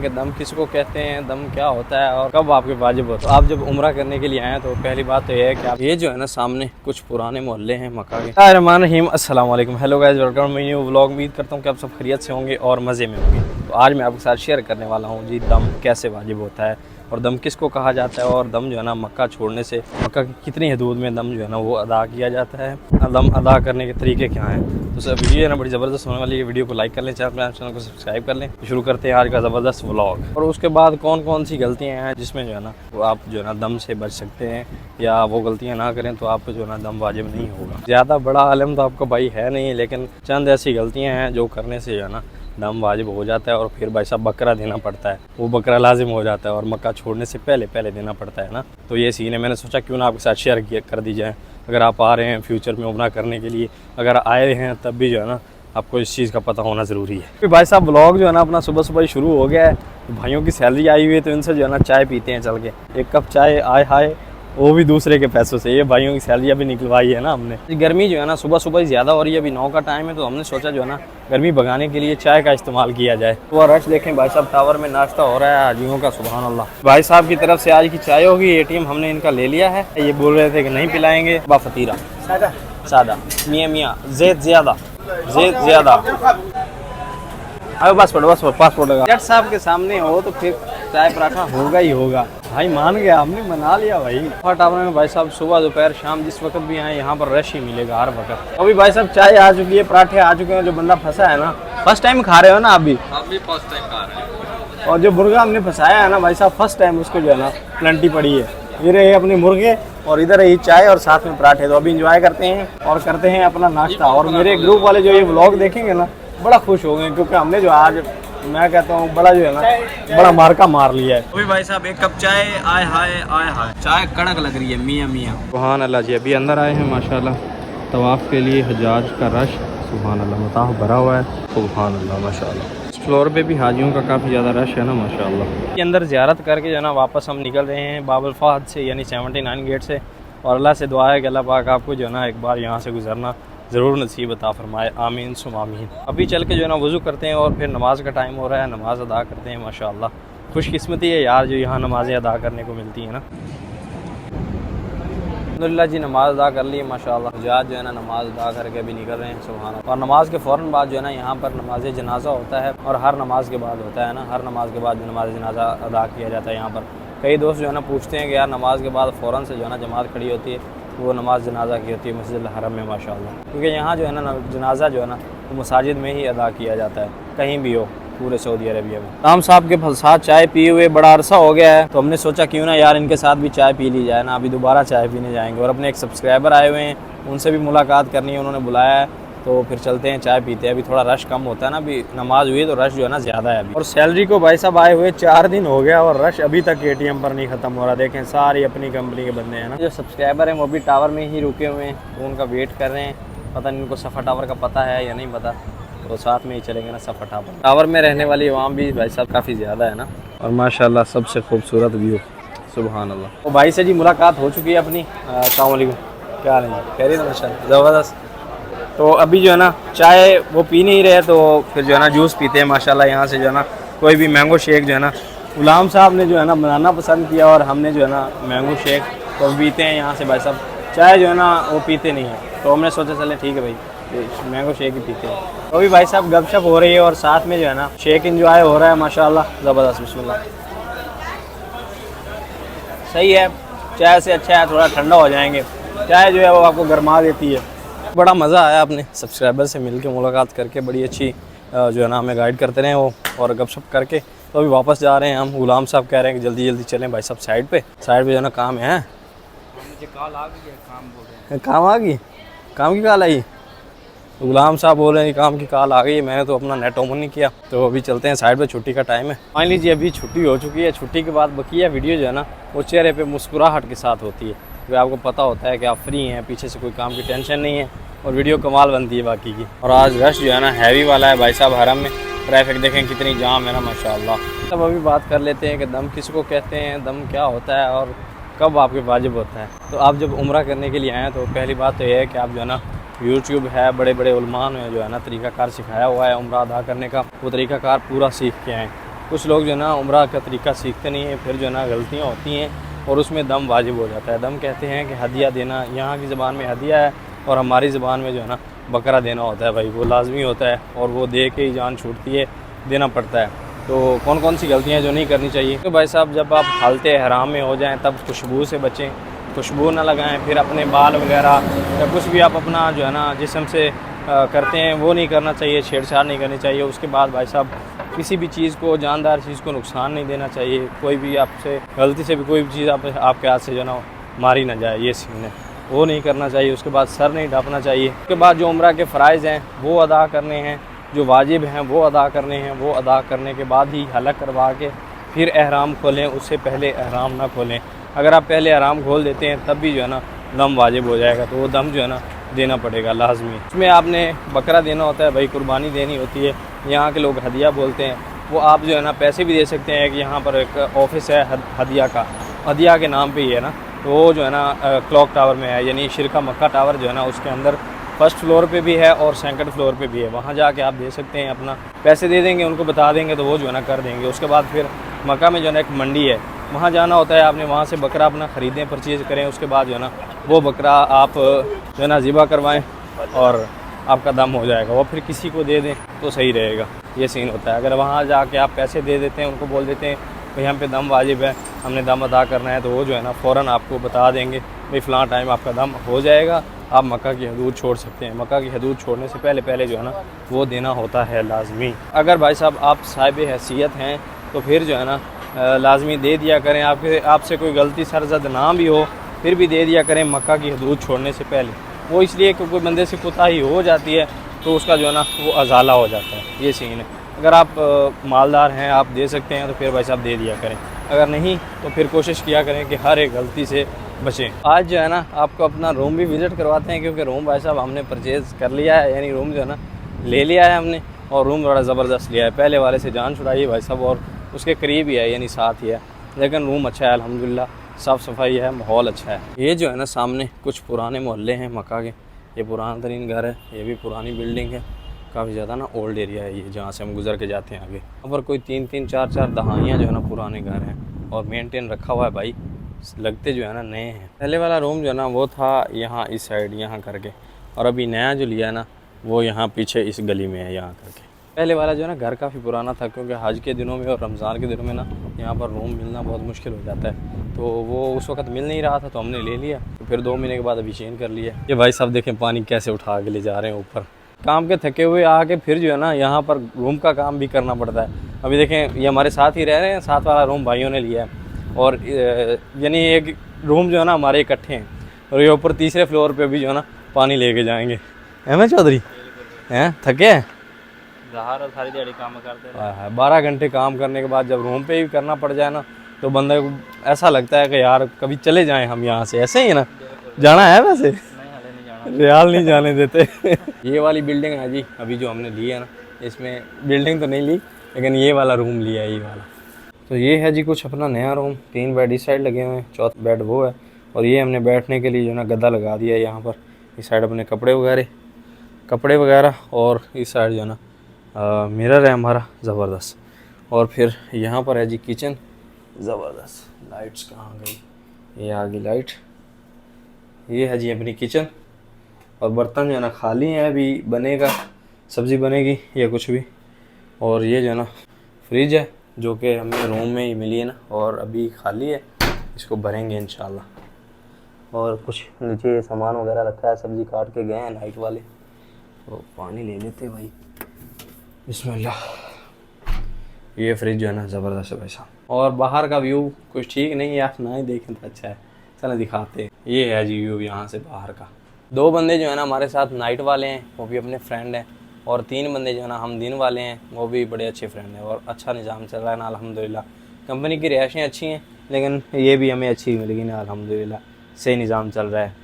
कि दम किसको कहते हैं, दम क्या होता है और कब आपके वाजिब होता है। आप जब उम्रा करने के लिए आए तो पहली बात तो ये है कि आप ये जो है ना सामने कुछ पुराने मोहल्ले हैं मक्का के। रहमान रहीम, अस्सलाम वालेकुम, hello guys, welcome my new vlog. उम्मीद करता हूँ कि आप सब खैरियत से होंगे और मज़े में होंगे। तो आज मैं आपके साथ शेयर करने वाला हूँ जी दम कैसे वाजिब होता है और दम किसको कहा जाता है और दम जो है ना मक्का छोड़ने से मक्का की कितनी हदूद में दम जो है ना वो अदा किया जाता है। दम अदा करने के तरीके क्या हैं। तो सर वीडियो है ना बड़ी ज़बरदस्त होने वाली है। वीडियो को लाइक कर लें, चैनल को सब्सक्राइब कर लें। शुरू करते हैं आज का ज़बरदस्त व्लॉग। और उसके बाद कौन कौन सी गलतियाँ हैं जिसमें जो है ना वो आप जो है ना दम से बच सकते हैं या वो गलतियाँ ना करें तो आपको जो है ना दम वाजिब नहीं होगा। ज़्यादा बड़ा आलम तो आपका भाई है नहीं, लेकिन चंद ऐसी गलतियाँ हैं जो करने से जो है ना दम वाजिब हो जाता है और फिर भाई साहब बकरा देना पड़ता है, वो बकरा लाजिम हो जाता है और मक्का छोड़ने से पहले देना पड़ता है ना। तो ये सीन है, मैंने सोचा क्यों ना आपके साथ शेयर कर दी जाए। अगर आप आ रहे हैं फ्यूचर में उम्रा करने के लिए, अगर आए हैं तब भी जो है ना आपको इस चीज़ का पता होना ज़रूरी है। फिर भाई साहब ब्लॉग जो है ना अपना सुबह सुबह ही शुरू हो गया है। तो भाइयों की सैलरी आई हुई है तो इनसे जो है ना चाय पीते हैं चल के। एक कप चाय आए हाय, वो भी दूसरे के पैसों से। ये भाइयों की सैलरी अभी निकलवाई है ना हमने। गर्मी जो है ना सुबह सुबह ही ज़्यादा हो रही है, अभी 9 का टाइम है तो हमने सोचा जो है ना गर्मी भगाने के लिए चाय का इस्तेमाल किया जाए। तो रश देखें भाई साहब, टावर में नाश्ता हो रहा है हाजियों का, सुभान अल्लाह। भाई साहब की तरफ से आज की चाय होगी, एटीएम हमने इनका ले लिया है। ये बोल रहे थे कि नहीं पिलाएंगे, फतीरा सादा मियाँ ज़ेद ज़्यादा। अरे बस पासपोर्ट लगा। जज साहब के सामने हो तो फिर चाय पराठा होगा ही होगा। भाई मान गया, हमने मना लिया भाई। टावर में भाई साहब सुबह दोपहर शाम जिस वक्त भी आए यहाँ पर रश ही मिलेगा हर वक्त। अभी भाई साहब चाय आ चुकी है, पराठे आ चुके हैं। जो बंदा फंसा है ना, फर्स्ट टाइम खा रहे हो ना आप भी फर्स्ट टाइम खा रहे हैं। और जो मुर्गा हमने फंसाया है ना भाई साहब, फर्स्ट टाइम उसको जो है ना प्लेंटी पड़ी है। ये रहे अपने मुर्गे और इधर रही चाय और साथ में पराठे। तो अभी इंजॉय करते हैं और करते हैं अपना नाश्ता। और मेरे ग्रुप वाले जो ये व्लॉग देखेंगे ना बड़ा खुश होंगे, क्योंकि हमने जो आज मैं कहता हूँ बड़ा जो है ना बड़ा मार्का मार लिया है। अभी भाई साहब एक कप चाय, आय हाय चाय कड़क लग रही है मियाँ। सुभान अल्लाह जी, अभी अंदर आए हैं माशाल्लाह तवाफ़ के लिए। हजाज का रश सुभान अल्लाह, मताह भरा हुआ है सुभान अल्लाह माशाल्लाह। इस फ्लोर पे भी हाजियों का काफ़ी ज़्यादा रश है ना माशाल्लाह। के अंदर ज़ियारत करके जो है ना वापस हम निकल रहे हैं बाबुल फहद से, यानी 79 गेट से। और अल्लाह से दुआ है कि अल्लाह पाक आपको जो है ना एक बार यहाँ से गुजरना ज़रूर नसीब अता फरमाए, आमीन सुम आमीन। अभी चल के जो है ना वज़ू करते हैं और फिर नमाज़ का टाइम हो रहा है, नमाज़ अदा करते हैं माशाअल्लाह। खुशकिस्मती है यार जो यहाँ नमाज़ें अदा करने को मिलती हैं ना। अल्हम्दुलिल्लाह जी नमाज़ अदा कर ली माशाअल्लाह। हजाज जो है ना नमाज़ अदा करके अभी निकल रहे हैं सुभान अल्लाह। और नमाज़ के फ़ौरन बाद जो है ना यहाँ पर नमाज जनाजा होता है और हर नमाज के बाद होता है ना, हर नमाज के बाद नमाज जनाजा अदा किया जाता है यहाँ पर। कई दोस्त जो है ना पूछते हैं कि यार नमाज के बाद फ़ौरन से जो है ना जमात खड़ी होती है, वो नमाज जनाजा की होती है मस्जिद हरम में माशाअल्लाह। क्योंकि यहाँ जो है ना जनाजा जो है ना वो मसाजिद में ही अदा किया जाता है, कहीं भी हो पूरे सऊदी अरबिया में। इमाम साहब के साथ चाय पिए हुए बड़ा अरसा हो गया है, तो हमने सोचा क्यों ना यार इनके साथ भी चाय पी ली जाए ना। अभी दोबारा चाय पीने जाएंगे और अपने एक सब्सक्राइबर आए हुए हैं, उनसे भी मुलाकात करनी है, उन्होंने बुलाया है तो फिर चलते हैं चाय पीते हैं। अभी थोड़ा रश कम होता है ना, अभी नमाज हुई तो रश जो है ना ज़्यादा है अभी। और सैलरी को भाई साहब आए हुए 4 दिन हो गया और रश अभी तक एटीएम पर नहीं ख़त्म हो रहा। देखें सारी अपनी कंपनी के बंदे हैं ना। जो सब्सक्राइबर हैं वो भी टावर में ही रुके हुए हैं, तो उनका वेट कर रहे हैं। पता नहीं उनको सफ़ा टावर का पता है या नहीं पता, तो साथ में ही चलेंगे ना सफ़ा टावर। टावर में रहने वाली आवाम भी भाई साहब काफ़ी ज़्यादा है ना। और माशाल्लाह सबसे खूबसूरत व्यू सुभान अल्लाह। तो भाई से जी मुलाकात हो चुकी है अपनी। अस्सलाम वालेकुम, क्या हाल है? खैरियत माशाल्लाह ज़बरदस्त। तो अभी जो है ना चाय वो पी नहीं रहे, तो फिर जो है ना जूस पीते हैं माशाल्लाह। यहाँ से जो है ना कोई भी मैंगो शेक जो है ना गुलाम साहब ने जो है ना बनाना पसंद किया और हमने जो है ना मैंगो शेक तो पीते हैं यहाँ से। भाई साहब चाय जो है ना वो पीते नहीं है, तो हमने सोचा चले ठीक है भाई मैंगो शेक ही पीते हैं। तो अभी भाई साहब गपशप हो रही है और साथ में जो है ना शेक इंजॉय हो रहा है माशाल्लाह ज़बरदस्त। बिस्मिल्लाह। सही है, चाय से अच्छा है थोड़ा ठंडा हो जाएंगे। चाय जो है वो आपको गर्मा देती है। बड़ा मज़ा आया अपने सब्सक्राइबर से मिल के, मुलाकात करके। बड़ी अच्छी जो है ना हमें गाइड करते रहे वो और गपशप करके। तो अभी वापस जा रहे हैं हम। गुलाम साहब कह रहे हैं कि जल्दी जल्दी चलें भाई साहब साइड पे जो है ना काम है। मुझे कॉल आ गई है, काम बोल रहे हैं। काम आ गई? काम की कॉल आई? तो गुलाम साहब बोल रहे हैं काम की कॉल आ गई है। मैंने तो अपना नेट ऑन नहीं किया, तो अभी चलते हैं साइड पे, छुट्टी का टाइम है। फाइनली जी अभी छुट्टी हो चुकी है। छुट्टी के बाद बकिया वीडियो जो है ना वो चेहरे पे मुस्कुराहट के साथ होती है, क्योंकि आपको पता होता है कि आप फ्री हैं, पीछे से कोई काम की टेंशन नहीं है और वीडियो कमाल बनती है बाकी की। और आज रश जो है ना हैवी वाला है भाई साहब हरम में। ट्रैफिक देखें कितनी जाम है ना माशाल्लाह। तब अभी बात कर लेते हैं कि दम किसको कहते हैं, दम क्या होता है और कब आपके वाजिब होता है। तो आप जब उम्रा करने के लिए आएँ तो पहली बात तो यह है कि आप जो है ना यूट्यूब है, बड़े बड़े उलमा ने जो है ना तरीक़ाकार सिखाया हुआ है उम्रा अदा करने का, वो तरीक़ाकार पूरा सीख के आएँ। कुछ लोग जो है ना उम्रा का तरीका सीखते नहीं हैं, फिर जो है ना गलतियाँ होती हैं और उसमें दम वाजिब हो जाता है। दम कहते हैं कि हदिया देना, यहाँ की ज़बान में हदिया है और हमारी ज़बान में जो है ना बकरा देना होता है भाई, वो लाजमी होता है और वो दे के ही जान छूटती है, देना पड़ता है। तो कौन कौन सी गलतियाँ जो नहीं करनी चाहिए, तो भाई साहब जब आप हालते हराम में हो जाएँ तब खुशबू से बचें, खुशबू ना लगाएं। फिर अपने बाल वगैरह या कुछ भी आप अपना जो है ना जिस्म से करते हैं वो नहीं करना चाहिए, छेड़छाड़ नहीं करनी चाहिए। उसके बाद भाई साहब किसी भी चीज़ को, जानदार चीज़ को नुकसान नहीं देना चाहिए। कोई भी आपसे गलती से भी कोई भी चीज़ आपके हाथ से जो है ना मारी ना जाए, ये सीन है, वो नहीं करना चाहिए। उसके बाद सर नहीं ढाँपना चाहिए। उसके बाद जो उम्रा के फ़राइज़ हैं वो अदा करने हैं, जो वाजिब हैं वो अदा करने हैं। वो अदा करने के बाद ही हलक करवा के फिर एहराम खोलें, उससे पहले एहराम ना खोलें। अगर आप पहले एहराम खोल देते हैं तब भी जो है ना दम वाजिब हो जाएगा, तो वो दम जो है ना देना पड़ेगा लाजमी। उसमें आपने बकरा देना होता है भाई, कुर्बानी देनी होती है। यहाँ के लोग हदिया बोलते हैं, वो आप जो है ना पैसे भी दे सकते हैं। कि यहाँ पर एक ऑफिस है हदिया का, हदिया के नाम पे ही है ना, तो वो जो है ना क्लॉक टावर में है, यानी शिरका मक्का टावर जो है ना उसके अंदर फर्स्ट फ्लोर पे भी है और सेकंड फ्लोर पे भी है। वहाँ जाके आप दे सकते हैं, अपना पैसे दे देंगे, उनको बता देंगे तो वो जो है ना कर देंगे। उसके बाद फिर मक्का में जो है ना एक मंडी है, वहाँ जाना होता है आपने, वहाँ से बकरा अपना ख़रीदें, परचेज़ करें। उसके बाद जो है ना वो बकरा आप जो है ना ज़िबा करवाएं और आपका दम हो जाएगा। वो फिर किसी को दे दें तो सही रहेगा, ये सीन होता है। अगर वहाँ जाके आप पैसे दे देते हैं, उनको बोल देते हैं भाई हम पे दम वाजिब है, हमने दम अदा करना है, तो वो जो है ना फ़ौरन आपको बता देंगे भाई फ़लाँ टाइम आपका दम हो जाएगा, आप मक्का की हदूद छोड़ सकते हैं। मक्का की हदूद छोड़ने से पहले जो है ना वो देना होता है लाजमी। अगर भाई साहब आप साहिब हैसियत हैं तो फिर जो है ना लाजमी दे दिया करें। आपसे कोई गलती सरजद ना भी हो फिर भी दे दिया करें मक्का की हदूद छोड़ने से पहले। वो इसलिए कि कोई बंदे से कोताही हो जाती है तो उसका जो है ना वो अजाला हो जाता है, ये सीन है। अगर आप मालदार हैं, आप दे सकते हैं, तो फिर भाई साहब दे दिया करें। अगर नहीं तो फिर कोशिश किया करें कि हर एक गलती से बचें। आज जो है ना आपको अपना रूम भी विज़िट करवाते हैं, क्योंकि रूम भाई साहब हमने परचेज़ कर लिया है, यानी रूम जो है ना ले लिया है हमने, और रूम बड़ा ज़बरदस्त लिया है। पहले वाले से जान छुड़ाई है भाई साहब, और उसके करीब ही है, यानी साथ ही है, लेकिन रूम अच्छा है अल्हम्दुलिल्लाह, साफ़ सफाई है, माहौल अच्छा है। ये जो है ना सामने कुछ पुराने मोहल्ले हैं मक्का के, ये पुराना तरीन घर है, ये भी पुरानी बिल्डिंग है, काफ़ी ज़्यादा ना ओल्ड एरिया है ये, जहाँ से हम गुजर के जाते हैं आगे। यहाँ पर कोई 3-3, 4-4 दहाइयाँ जो है ना पुराने घर हैं और मेंटेन रखा हुआ है भाई, लगते जो है ना नए हैं। पहले वाला रूम जो है ना वो था यहाँ इस साइड यहाँ करके, और अभी नया जो लिया है ना वो यहाँ पीछे इस गली में है यहाँ करके। पहले वाला जो है ना घर काफ़ी पुराना था, क्योंकि हज के दिनों में और रमज़ान के दिनों में ना यहाँ पर रूम मिलना बहुत मुश्किल हो जाता है, तो वो उस वक्त मिल नहीं रहा था तो हमने ले लिया। तो फिर 2 महीने के बाद अभी चेंज कर लिया। ये भाई साहब देखें पानी कैसे उठा के ले जा रहे हैं ऊपर, काम के थके हुए आके फिर जो है ना यहाँ पर रूम का काम भी करना पड़ता है। अभी देखें ये हमारे साथ ही रह रहे हैं, साथ वाला रूम भाइयों ने लिया है, और यानी एक रूम जो है ना हमारे इकट्ठे हैं, और ये ऊपर तीसरे फ्लोर पे भी जो है ना पानी लेके जाएंगे। अहमद चौधरी हैं थके हैं, सारी दिहाड़ी काम करते हैं। 12 घंटे काम करने के बाद जब रूम पे ही करना पड़ जाए ना तो बंदे को ऐसा लगता है कि यार कभी चले जाएं हम यहाँ से। ऐसे ही है ना, जाना है वैसे रियाल नहीं जाने देते। ये वाली बिल्डिंग है जी अभी जो हमने ली है ना, इसमें बिल्डिंग तो नहीं ली लेकिन ये वाला रूम लिया है, ये वाला। तो ये है जी कुछ अपना नया रूम, 3 बेड इस साइड लगे हुए हैं, चौथा बेड वो है, और ये हमने बैठने के लिए जो ना गद्दा लगा दिया है यहाँ पर। इस साइड अपने कपड़े वगैरह और इस साइड जो है ना मिरर है हमारा ज़बरदस्त। और फिर यहाँ पर है जी किचन ज़बरदस्त। लाइट्स कहाँ गई, ये आ गई लाइट। ये है जी अपनी किचन, और बर्तन जो है ना खाली हैं, अभी बनेगा, सब्ज़ी बनेगी या कुछ भी। और ये जो है ना फ्रिज है जो कि हमें रूम में ही मिली है ना, और अभी खाली है, इसको भरेंगे इंशाल्लाह। और कुछ नीचे सामान वगैरह रखा है, सब्ज़ी काट के गए हैं नाइट वाले, तो पानी ले लेते भाई, बिस्मिल्लाह। ये फ्रिज जो है ना ज़बरदस्त है भाई साहब। और बाहर का व्यू कुछ ठीक नहीं है, आप ना ही देखें तो अच्छा है, चलो दिखाते हैं। ये है जी व्यू यहाँ से बाहर का। 2 बंदे जो है ना हमारे साथ नाइट वाले हैं, वो भी अपने फ्रेंड हैं, और 3 बंदे जो है ना हम दिन वाले हैं, वो भी बड़े अच्छे फ्रेंड हैं, और अच्छा निज़ाम चल रहा है ना अल्हम्दुलिल्लाह। कंपनी की रिहायशें अच्छी हैं, लेकिन ये भी हमें अच्छी मिल गई ना अल्हम्दुलिल्लाह, सही निज़ाम चल रहा है।